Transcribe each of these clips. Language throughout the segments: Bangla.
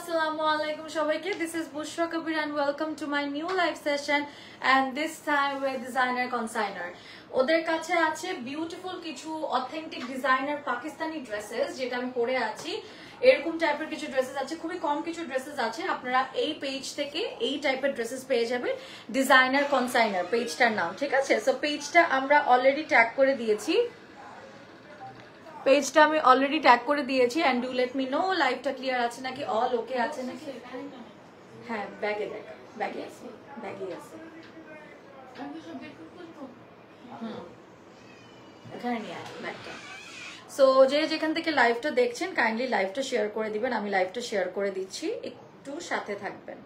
Assalamualaikum সবাইকে, this is Bushra Kabir and welcome to my new live session and this time with designer consigner. ওদের কাছে আছে বিউটিফুল কিছু অথেন্টিক ডিজাইনার পাকিস্তানি ড্রেসেস যেটা আমি পরে আছি। এরকম টাইপের কিছু ড্রেসেস আছে, খুবই কম কিছু ড্রেসেস আছে। আপনারা এই পেজ থেকে এই টাইপের ড্রেসেস পেয়ে যাবেন, ডিজাইনার কনসাইনার পেজটার নাম, ঠিক আছে? সো পেজটা আমরা অলরেডি ট্যাগ করে দিয়েছি, পেজটা আমি অলরেডি ট্যাগ করে দিয়েছি and do let me know লাইভটা ক্লিয়ার আছে নাকি, অল ওকে আছে নাকি। হ্যাঁ, ব্যাগে দেখ, ব্যাগে আছে, ব্যাগে আছে। এখানে নিয়ে আয় ব্যাগটা। সো যে যেখান থেকে লাইভটা দেখছেন কাইন্ডলি লাইভটা শেয়ার করে দিবেন, আমি লাইভটা শেয়ার করে দিচ্ছি, একটু সাথে থাকবেন।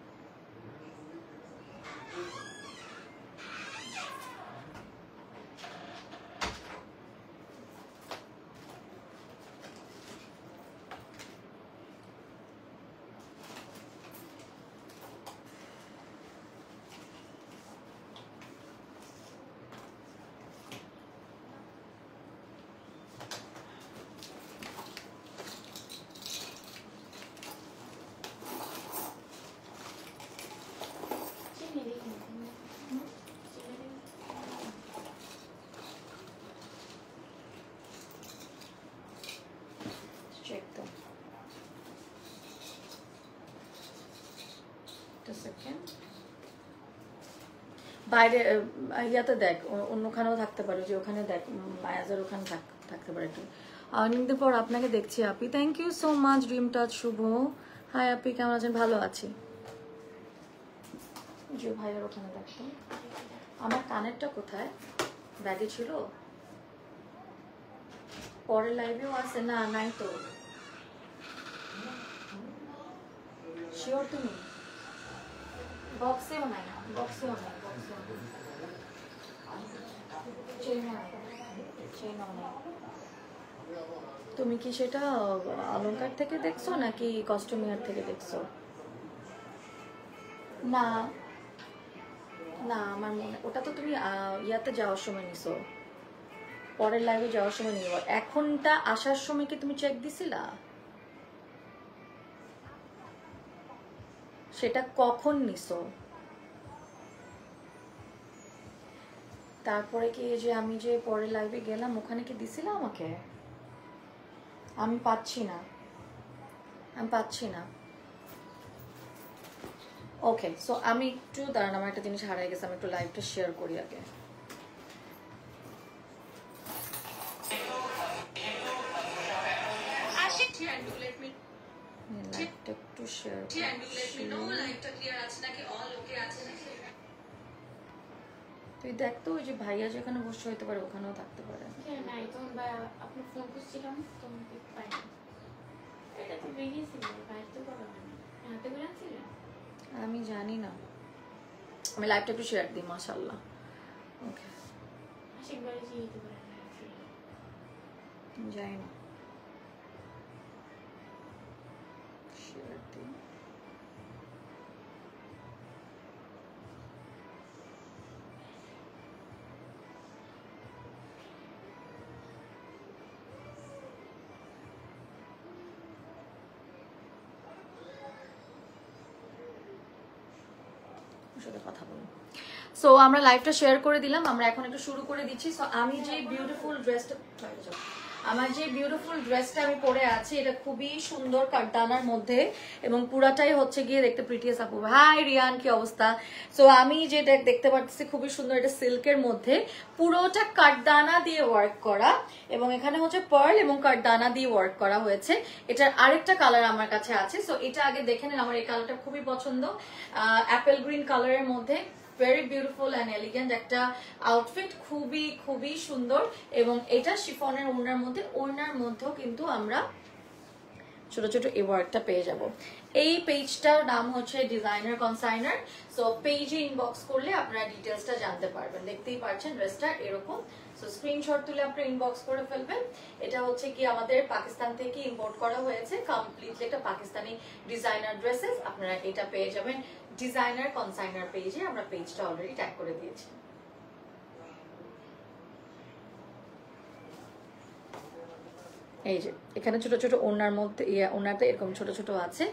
বাইরে ইয়াতে দেখ, অন্যখানেও থাকতে পারে, যে ওখানে দেখ মায়াজার ওখানে থাকতে পারে। একটু অনেকদিন পর আপনাকে দেখছি আপি, thank you so much dream touch Shubho. Hi আপি, কেমন আছেন? ভালো আছি। যে ভাইয়ার ওখানে দেখতো, আমার কানেরটা কোথায়? ব্যাগে ছিল, পরের লাইভেও আছে না? নাই তো, শিওর তুমি? বক্সেও নাই, বক্সেও নাই, তুমি কি সেটা অলংকার থেকে দেখছো নাকি কস্টিউমিয়ার থেকে দেখছো? না না, আমার মনে, ওটা তো তুমি ইয়াতে যাওয়ার সময় নিছো, পরের লাইভে যাওয়ার সময় নিব। এখনটা আসার সময় কি তুমি চেক দিছিলা? সেটা কখন নিছো? তারপরে কি যে আমি যে পরের লাইভে গেলাম ওখানে কি দিছিলা আমাকে? আমি পাচ্ছি না, আমি পাচ্ছি না। ওকে, সো আমি একটু দাঁড়ান, আমার একটা জিনিস হারিয়ে গেছে, আমি একটু লাইভটা শেয়ার করি আগে। লাইভটা একটু শেয়ার করছি। তুই দেখ তো, ওই যে ভাইয়া যেখানে বসে হইতে পারে ওখানেও থাকতে পারে। আমি জানি না, আমি লাইভটা একটু শেয়ার দিই। মাশাআল্লাহ, ওকে, যাই না, শেয়ার দিই। কথা বলুন। সো আমরা লাইভটা শেয়ার করে দিলাম, আমরা এখন একটু শুরু করে দিচ্ছি। সো আমি যে বিউটিফুল ড্রেসটা, আমার যে বিউটিফুল ড্রেসটা আমি পরে আছি, এটা খুবই সুন্দর কাঠদানার মধ্যে এবং পুরাটাই হচ্ছে গিয়ে দেখতে প্রিটিয়াস আপু। হাই রিয়ান, কি অবস্থা? সো আমি যেটা দেখতে পাচ্ছি খুবই সুন্দর, এটা সিল্কের মধ্যে পুরোটা কাঠদানা দিয়ে ওয়ার্ক করা এবং এখানে হচ্ছে পার্ল এবং কাঠদানা দিয়ে ওয়ার্ক করা হয়েছে। এটার আরেকটা কালার আমার কাছে আছে, সো এটা আগে দেখে নেন। আমার এই কালারটা খুবই পছন্দ, অ্যাপেল গ্রিন কালারের মধ্যে, ভেরি বিউটিফুল অ্যান্ড এলিগেন্ট একটা আউটফিট, খুবই খুবই সুন্দর। এবং এটা শিফনের ওড়নার মধ্যে, ওড়নার মধ্যেও কিন্তু আমরা ছোট ছোট এই ওয়ার্কটা পেয়ে যাব। এই পেজটার নাম হচ্ছে ডিজাইনার কনসাইনার। সো পেজে ইনবক্স করলে আপনারা ডিটেলসটা জানতে পারবেন। দেখতেই পাচ্ছেন ড্রেসটা এরকম, সো স্ক্রিনশট তুলে আপনারা ইনবক্স করে ফেলবেন। এটা হচ্ছে কি আমাদের পাকিস্তান থেকে ইম্পোর্ট করা হয়েছে, কমপ্লিটলি একটা পাকিস্তানি ডিজাইনার ড্রেসেস। আপনারা এটা পেয়ে যাবেন ডিজাইনার কনসাইনার পেজে, আমরা পেজটা অলরেডি ট্যাগ করে দিয়েছি। এই যে এখানে ছোট ছোট ওনার মধ্যে ওনাতে এরকম ছোট ছোট আছে,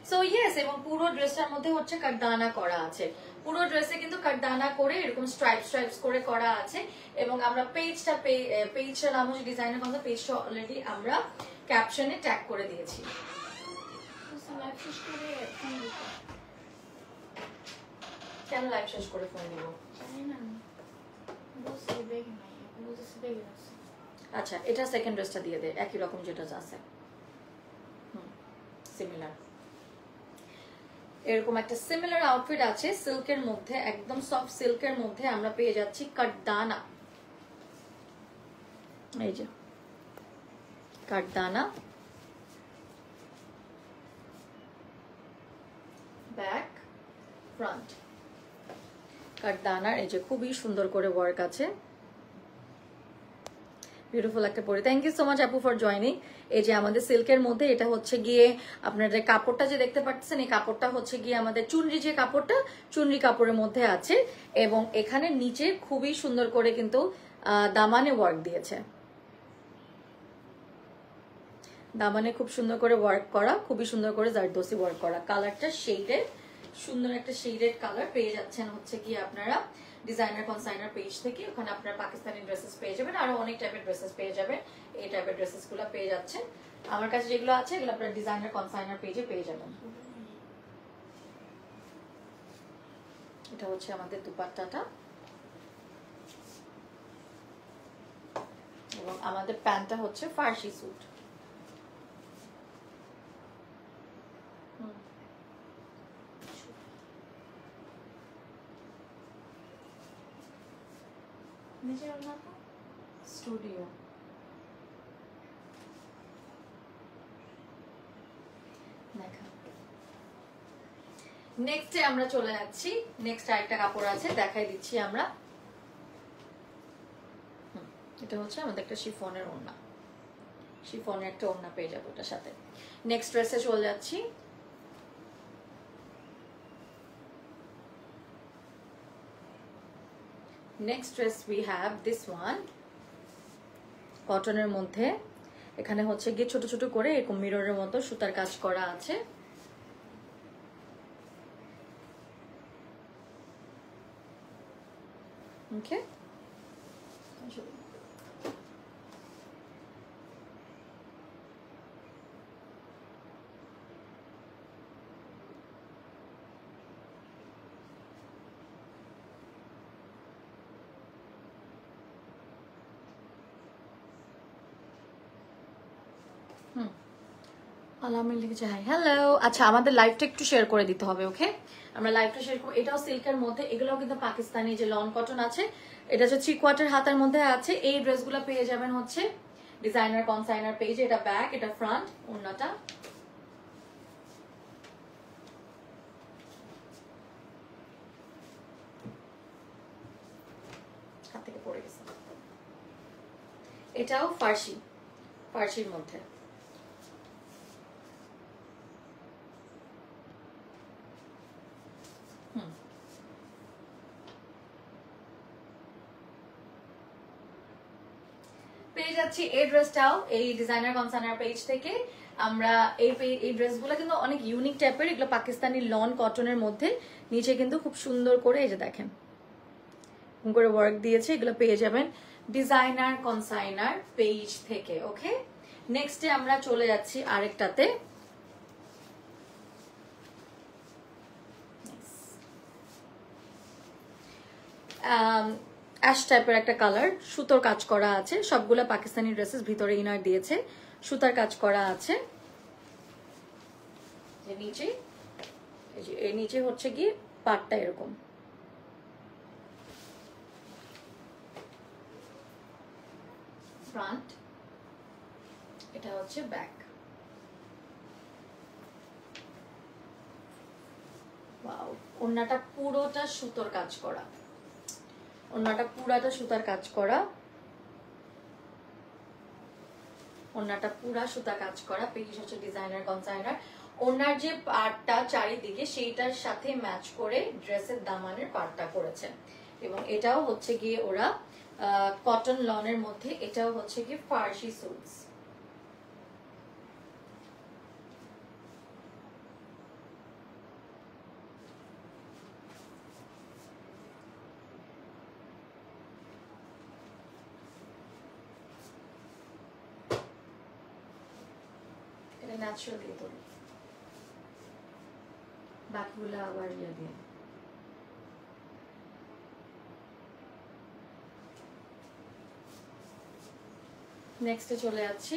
সো ইয়েস, এবং পুরো ড্রেসটার মধ্যে হচ্ছে কাটদানা করা আছে, পুরো ড্রেসে কিন্তু কাটদানা করে এরকম স্ট্রাইপস করে করা আছে। এবং আমরা পেজটা নাম হচ্ছে ডিজাইনার কনসা, পেজটা অলরেডি আমরা ক্যাপশনে ট্যাগ করে দিয়েছি। কেন লাইভ শেষ করে ফোন দিব? আচ্ছা, এটা সেকেন্ড ড্রেসটা দিয়ে দে, একই রকম যেটা আছে, সিমিলার। এরকম একটা সিমিলার আউটফিট আছে সিল্কের মধ্যে, একদম সফট সিল্কের মধ্যে আমরা পেয়ে যাচ্ছি কাটদানা। এই যে কাটদানা, ব্যাক ফ্রন্ট, কাটদানার এই যে খুবই সুন্দর করে ওয়ার্ক আছে, বিউটিফুল একটা পরে। থ্যাংক ইউ সো মাচ আপু ফর জয়নিং। এই যে আমাদের সিল্কের মধ্যে এটা হচ্ছে গিয়ে আপনাদের কাপড়টা যে দেখতে পাচ্ছেন, এই কাপড়টা হচ্ছে গিয়ে আমাদের চুনরি, যে কাপড়টা চুনরি কাপড়ের মধ্যে আছে। এবং এখানে নিচে খুবই সুন্দর করে কিন্তু দামানে ওয়ার্ক দিয়েছে, দামানে খুব সুন্দর করে ওয়ার্ক করা, খুবই সুন্দর করে জারদোসি ওয়ার্ক করা। কালারটা শেডেড, সুন্দর একটা শেডেড কালার পেয়ে যাচ্ছেন হচ্ছে কি আপনারা ডিজাইনার কনসাইনার পেজ থেকে। ওখানে আপনারা পাকিস্তানি ড্রেসেস পেয়ে যাবেন, আরো অনেক টাইপের ড্রেসেস পেয়ে যাবেন। এই টাইপের ড্রেসেস গুলো পেয়ে যাচ্ছেন। আমার কাছে যেগুলো আছে এগুলো আপনারা ডিজাইনার কনসাইনার পেজে পেয়ে যাবেন। এটা হচ্ছে আমাদের দুপাট্টাটা, এবং আমাদের প্যান্টটা হচ্ছে ফার্সি স্যুট। স্টুডিও নেক্সটে আমরা চলে যাচ্ছি। নেক্সট আরেকটা কাপড় আছে, দেখাই দিচ্ছি আমরা। এটা হচ্ছে আমাদের একটা শিফনের ওড়না, শিফনের একটা ওড়না পেয়ে যাবো ওটার সাথে। নেক্সট ড্রেসে চলে যাচ্ছি। Next dress we have this one, কটনের মধ্যে। এখানে হচ্ছে গিয়ে ছোট ছোট করে এরকম মিররের মতো সুতার কাজ করা আছে। ওকে, আলামিন লিখেছে হাই, হ্যালো। আচ্ছা, আমাদের লাইভটা একটু শেয়ার করে দিতে হবে, ওকে? আমরা লাইভটা শেয়ার করব। এটাও সিল্কের মধ্যে, এগুলোও কিন্তু পাকিস্তানি যে লন কটন আছে, এটা হচ্ছে 3/4 হাতার মধ্যে আছে। এই ড্রেসগুলো পেয়ে যাবেন হচ্ছে ডিজাইনার কনসাইনার পেজে। এটা ব্যাক, এটা ফ্রন্ট, ওড়নাটা হাত থেকে পড়ে গেছে। এটাও ফার্সির মধ্যে। পেয়ে যাচ্ছি এই ড্রেসটাও এই ডিজাইনার কনসাইনার পেজ থেকে। আমরা এই ড্রেসগুলো কিন্তু অনেক ইউনিক টাইপের, এগুলো পাকিস্তানি লন কটনের মধ্যে। নিচে কিন্তু খুব সুন্দর করে এই যে দেখেন করে ওয়ার্ক দিয়েছে। এগুলো পেয়ে যাবেন ডিজাইনার কনসাইনার পেজ থেকে, ওকে? নেক্সটে আমরা চলে যাচ্ছি আরেকটাতে। অ্যাশ টাইপের একটা কালার, সুতোর কাজ করা আছে। সবগুলো পাকিস্তানি ড্রেসেস, ভিতরে ইনার দিয়েছে, সুতার কাজ করা আছে। নিচে এই নিচে হচ্ছে গিয়ে পাটটা এরকম, ফ্রন্ট, এটা হচ্ছে ব্যাক। ওয়াও, ওড়নাটা পুরোটা সুতোর কাজ করা, ওড়নাটা পুরাটা সুতার কাজ করা, ওড়নাটা পুরা সুতা কাজ করা। পেজ হচ্ছে ডিজাইনার কনসাইনার। ওড়নার যে পার্টটা চারিদিকে সেইটার সাথে ম্যাচ করে ড্রেসের দামানের পার্টটা করেছে। এবং এটাও হচ্ছে গিয়ে ওরা কটন লনের মধ্যে, এটাও হচ্ছে গিয়ে ফার্সি সুটস। ন্যাচারাল দিয়ে তোলো, বাকিগুলো আবার ইয়ে দিয়ে। নেক্সটে চলে যাচ্ছি।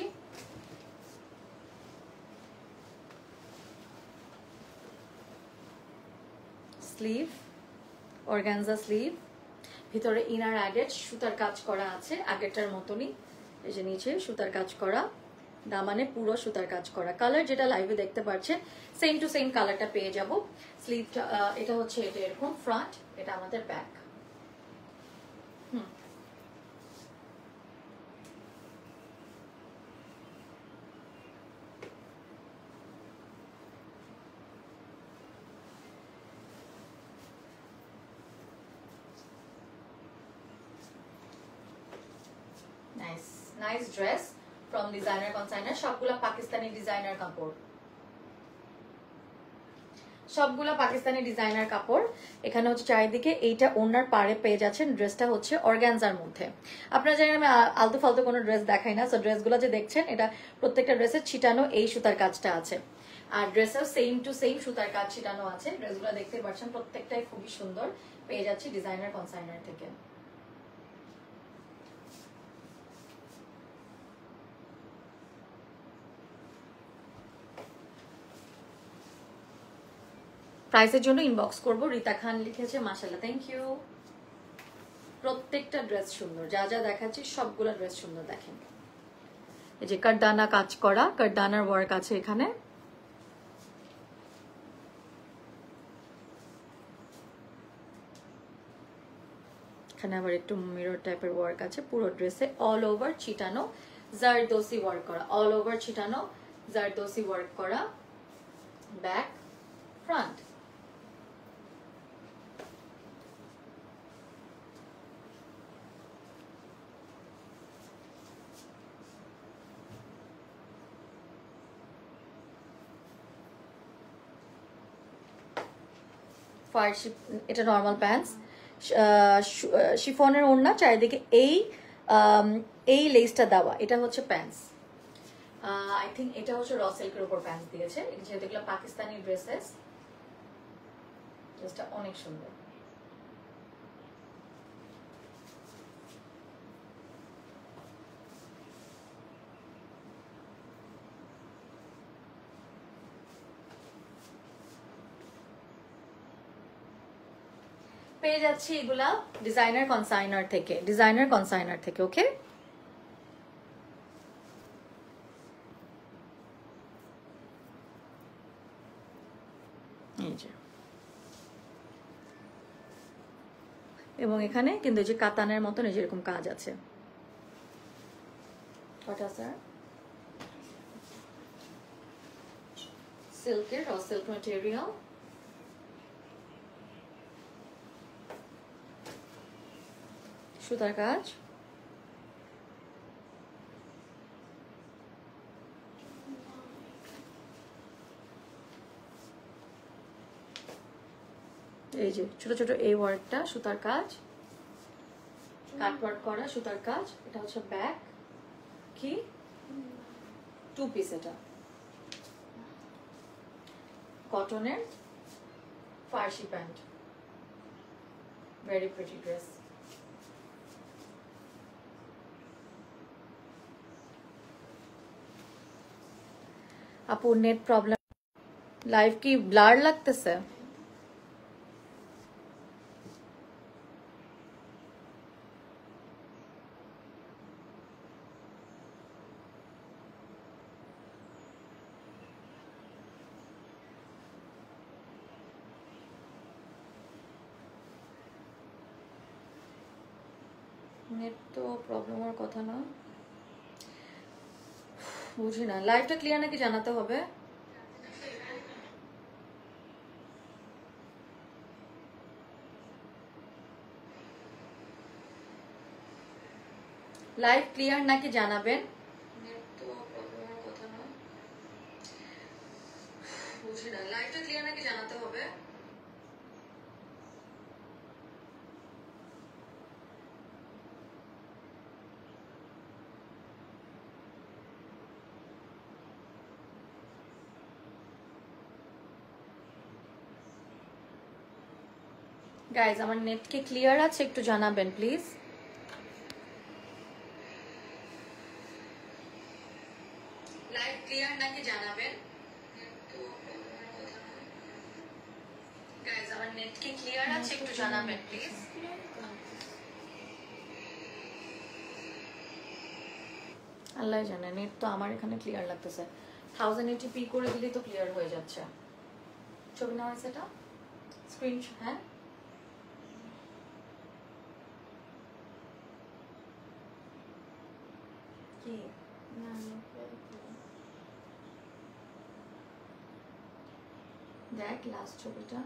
স্লিভ, অর্গানজা স্লিভ, ভিতরে ইনার অ্যাডেড সুতার কাজ করা আছে আগেরটার মতনই। এই যে নিচে সুতার কাজ করা, দামানে পুরো সুতার কাজ করা। কালার যেটা লাইভে দেখতে পাচ্ছেন সেম টু সেম কালারটা পেয়ে যাব। স্লিভটা এটা হচ্ছে এটা এরকম ফ্রন্ট, এটা আমাদের back. Nice dress from designer consigner. সবগুলা পাকিস্তানি ডিজাইনার কাপড়, সবগুলা পাকিস্তানি ডিজাইনার কাপড়। এখানে হচ্ছে চারিদিকে এইটা ওনার পাড়ে পেয়ে যাচ্ছেন। ড্রেসটা হচ্ছে অর্গানজার মধ্যে। আপনারা জানেন আমি আলতু ফালতু কোনো ড্রেস দেখাই না, সো ড্রেসগুলো যে দেখছেন এটা প্রত্যেকটা ড্রেসের ছিটানো এই সুতার কাজটা আছে, আর ড্রেসের সেম টু সেম সুতার কাজ ছিটানো আছে। ড্রেসগুলো দেখতে পাচ্ছেন প্রত্যেকটাই খুবই সুন্দর, পেয়ে যাচ্ছি ডিজাইনার কনসাইনার থেকে। প্রাইসের জন্য ইনবক্স করব। রিতা খান লিখেছে, মাশাআল্লাহ, থ্যাংক ইউ। প্রত্যেকটা ড্রেস সুন্দর, যা যা দেখাচ্ছি সবগুলো ড্রেস সুন্দর। দেখেন এই যে কারদানা কাজ করা, কারদানার ওয়ার্ক আছে এখানে। এখানে আবার একটু মিরর টাইপের ওয়ার্ক আছে পুরো ড্রেসে। অল ওভার ছিটানো জারদোসি ওয়ার্ক করা, অল ওভার ছিটানো জারদোসি ওয়ার্ক করা। Back, front. এটা নর্মাল প্যান্টস, শিফনের ওড়না, চারিদিকে এই লেসটা দেওয়া। এটা হচ্ছে প্যান্টস। আই থিঙ্ক এটা হচ্ছে র সিল্কের উপর প্যান্টস দিয়েছে, যেহেতু এগুলো পাকিস্তানি ড্রেসেস। ড্রেসটা অনেক সুন্দর। পেয়ে যাচ্ছি এগুলা ডিজাইনার কনসাইনার থেকে, ডিজাইনার কনসাইনার থেকে। ওকে, এই যে, এবং এখানে কিন্তু যে কাতানের মতন এই যেরকম কাজ আছে। কটা স্যার? সিল্কের, র সিল্ক ম্যাটেরিয়াল। সুতার কাজ, এই যে ছোট ছোট এই ওয়ার্কটা সুতার কাজ, কাট ওয়ার্ক করা সুতার কাজ। এটা হচ্ছে ব্যাক, কি টু পিস, এটা কটনের ফার্সি প্যান্ট। Very pretty dress. আপু নেট প্রবলেম, লাইভ কি ব্লার লাগতেছে? নেট তো প্রবলেম হওয়ার কথা না, বুঝি না। লাইভটা ক্লিয়ার নাকি জানাতে হবে। লাইভ ক্লিয়ার নাকি জানাবেন। নেট তো প্রবলেম হওয়ার কথা না, বুঝি না। লাইভটা ক্লিয়ার নাকি জানাতে হবে। গাইজ আমার নেট কি ক্লিয়ার আছে একটু জানাবেন প্লিজ। লাইভ ক্লিয়ার নাকি জানাবেন। গাইজ আমার নেট কি ক্লিয়ার আছে একটু জানাবেন প্লিজ। আল্লাহ জানে, নেট তো আমার এখানে ক্লিয়ার লাগতেছে। 1080p করে দিলেই তো ক্লিয়ার হয়ে যাচ্ছে। ছবি নেওয়া হয়েছে এটা স্ক্রিনশট। হ্যাঁ কি দেখ লাস্ট ছবিটা।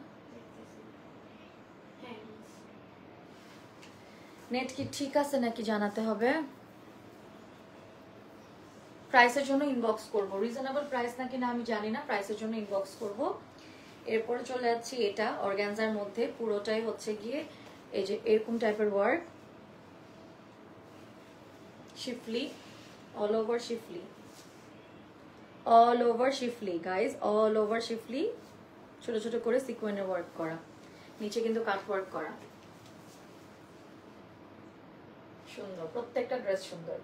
নেট কি ঠিক আছে নাকি জানাতে হবে। প্রাইসের জন্য ইনবক্স করব, রিজনেবল প্রাইস নাকি না আমি জানি না, প্রাইসের জন্য ইনবক্স করব। এরপরে চলে যাচ্ছি এটা অর্গানজার মধ্যে, পুরোটাই হচ্ছে গিয়ে এই যে এরকম টাইপের work, শিফলি, all over শিফলি, all over শিফলি guys, all over শিফলি, ছোট ছোট করে সিকোয়েন্সের ওয়ার্ক করা, নিচে কিন্তু কাট ওয়ার্ক করা, সুন্দর প্রত্যেকটা ড্রেস সুন্দর।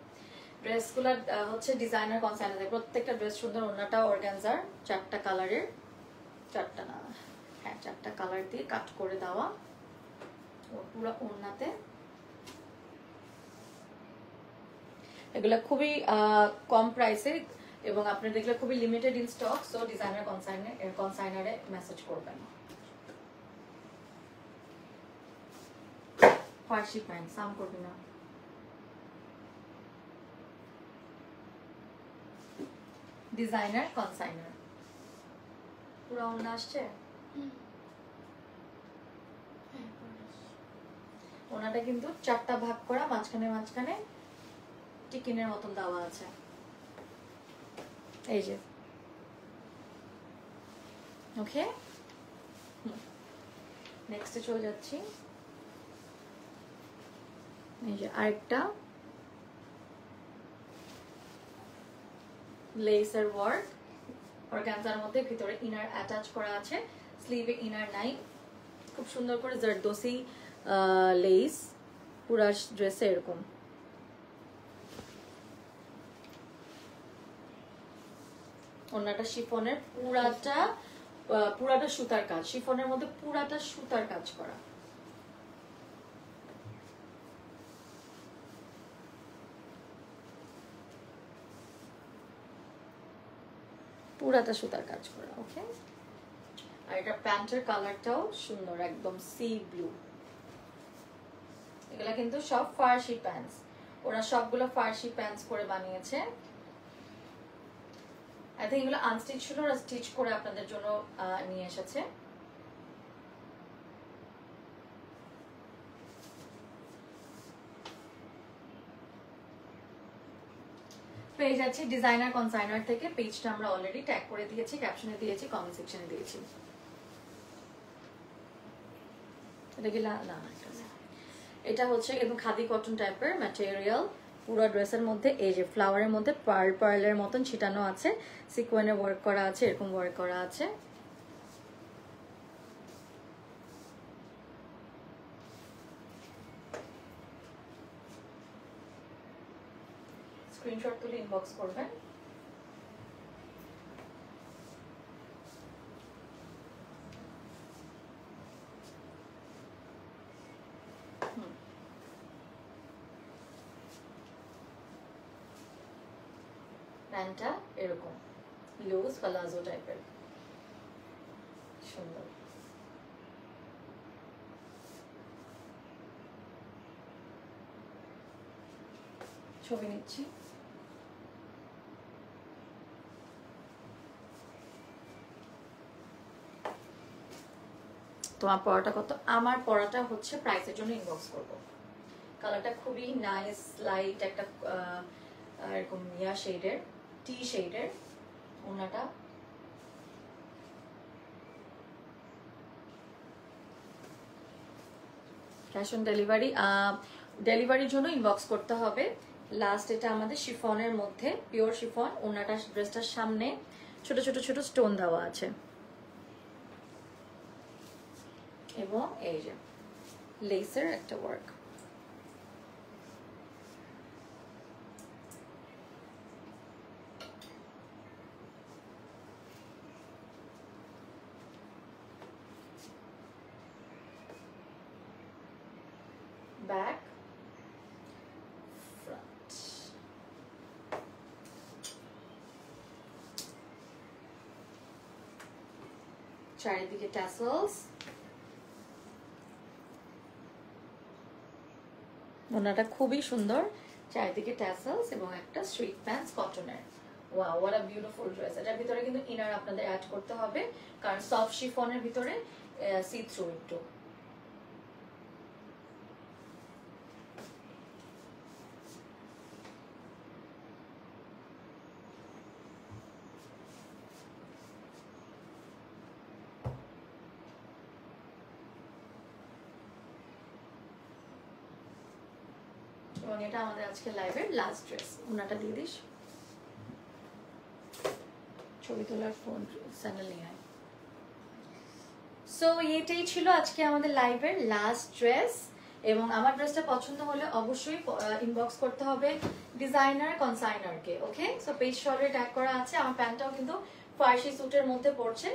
ড্রেসগুলো হচ্ছে ডিজাইনার কনসাইনার, প্রত্যেকটা ড্রেস সুন্দর। ওড়নাটা অর্গানজার, 4টা কালারের, 4টা না হ্যাঁ 4টা কালার দিয়ে কাট করে দেওয়া পুরো ওড়নাতে। এগুলা খুবই কম প্রাইসে এবং আপনি দেখলে খুবই limited in stock. So designer কনসাইনারে মেসেজ করবেন। ফার্সি প্যান্ট সাম করবি না। ডিজাইনার কনসাইনার পুরো ওড়না আসছে। ওড়নাটা কিন্তু 4টা ভাগ করা, মাঝখানে মাঝখানে টিকিনের মতন দেওয়া আছে। এই যে ওকে, নেক্সটে চলে যাচ্ছি। এই যে আরেকটা লেসার ওয়ার্ক অর্গানজার মধ্যে, ভিতরে ইনার অ্যাটাচ করা আছে, স্লিভে ইনার নাই, খুব সুন্দর করে জারদোসি লেস পুরা ড্রেসে এরকম। ওড়নাটা শিফনের, পুরাটা সুতার কাজ, শিফনের মধ্যে পুরাটা সুতার কাজ করা। পুরাটা সুতার কাজ করা ওকে। আর এটা প্যান্টের কালারটাও সুন্দর, একদম সি ব্লু। এগুলা কিন্তু সব ফার্সি প্যান্টস, ওরা সবগুলো ফার্সি প্যান্টস করে বানিয়েছে। আই থিংক এগুলো আনস্টিচ ছিল, ওরা স্টিচ করে আপনাদের জন্য নিয়ে এসেছে। পেজ আছে ডিজাইনার কনসাইনার থেকে, পেজটা আমরা অলরেডি ট্যাগ করে দিয়েছি, ক্যাপশনে দিয়েছি, কমেন্ট সেকশনে দিয়েছি। এটা কি না, এটা হচ্ছে একদম খাদি কটন টাইপের ম্যাটেরিয়াল, পুরো ড্রেসের মধ্যে এই যে ফ্লাওয়ারের মধ্যে পার্লের মতন ছিটানো আছে, সিকোয়েন্সে ওয়ার্ক করা আছে, এরকম ওয়ার্ক করা আছে। স্ক্রিনশট তুলে ইনবক্স করবেন। প্যান্টটা এরকম লুজ প্লাজো টাইপের, সুন্দর। ছবি নিচ্ছি। তোমার পড়াটা কত? আমার পড়াটা হচ্ছে প্রাইসের জন্য ইনবক্স করব। কালারটা খুবই নাইস, লাইট একটা এরকম ইয়া শেডের, টি শেডের। ওনাটা ক্যাশ অন ডেলিভারি, ডেলিভারির জন্য ইনবক্স করতে হবে। লাস্ট এটা আমাদের শিফনের মধ্যে, পিওর শিফন। ওনাটা ড্রেসটার সামনে ছোট ছোট ছোট স্টোন দেওয়া আছে এবং এই যে লেসের একটা ওয়ার্ক। ব্যাক, ফ্রন্ট, চারিদিকে ট্যাসেলস। ওনাটা খুবই সুন্দর, চারিদিকে ট্যাসেলস এবং একটা স্ট্রিট প্যান্টস কটনের। Wow, what a beautiful dress. এটার ভিতরে কিন্তু ইনার আপনাদের অ্যাড করতে হবে, কারণ সফট শিফনের ভিতরে সি থ্রু একটু। এবং এটা আমাদের আজকে লাইভের লাস্ট ড্রেস। ওনাটা দিয়ে দিস, ছবি তোলার ফোন স্যান্ডেল নিয়ে আয়। সো এটাই ছিল আজকে আমাদের লাইভের লাস্ট ড্রেস। এবং আমার ড্রেসটা পছন্দ হলে অবশ্যই ইনবক্স করতে হবে ডিজাইনার কনসাইনারকে। ওকে, সো পেজ শর্টে ট্যাগ করা আছে। আমার প্যান্টটাও কিন্তু ফার্সি স্যুটের মধ্যে পড়ছে।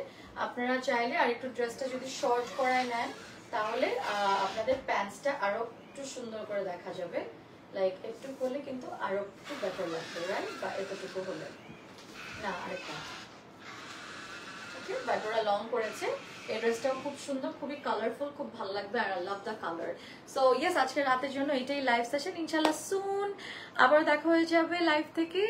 আপনারা চাইলে আর একটু ড্রেসটা যদি শর্ট করায় নেন তাহলে আপনাদের প্যান্টসটা আরো একটু সুন্দর করে দেখা যাবে। লাইক একটু হলে কিন্তু আরো একটু বেটার লাগবে, রাইট? বা এতটুকু হলে না, আরেকটা। ওকে, বাট ওরা লং করেছে। এই ড্রেসটাও খুব সুন্দর, খুবই কালারফুল, খুব ভালো লাগবে। আর I love the colour. So yes, আজকে রাতের জন্য এটাই লাইভ সেশন। ইনশাআল্লাহ সুন আবার দেখা হয়ে যাবে লাইভ থেকে।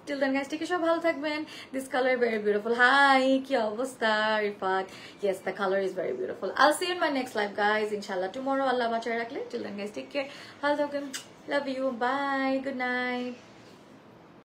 টিল দেন গাইস, টেক, সব ভালো থাকবেন। This colour very beautiful. Hi, কি অবস্থা Rifat? Yes, the colour is very beautiful. I will see you in my next live guys, ইনশাআল্লাহ টুমরো। আল্লাহ বাঁচায় রাখলে। Till then guys, take care, ভালো থাকবেন। Love you, bye, good night.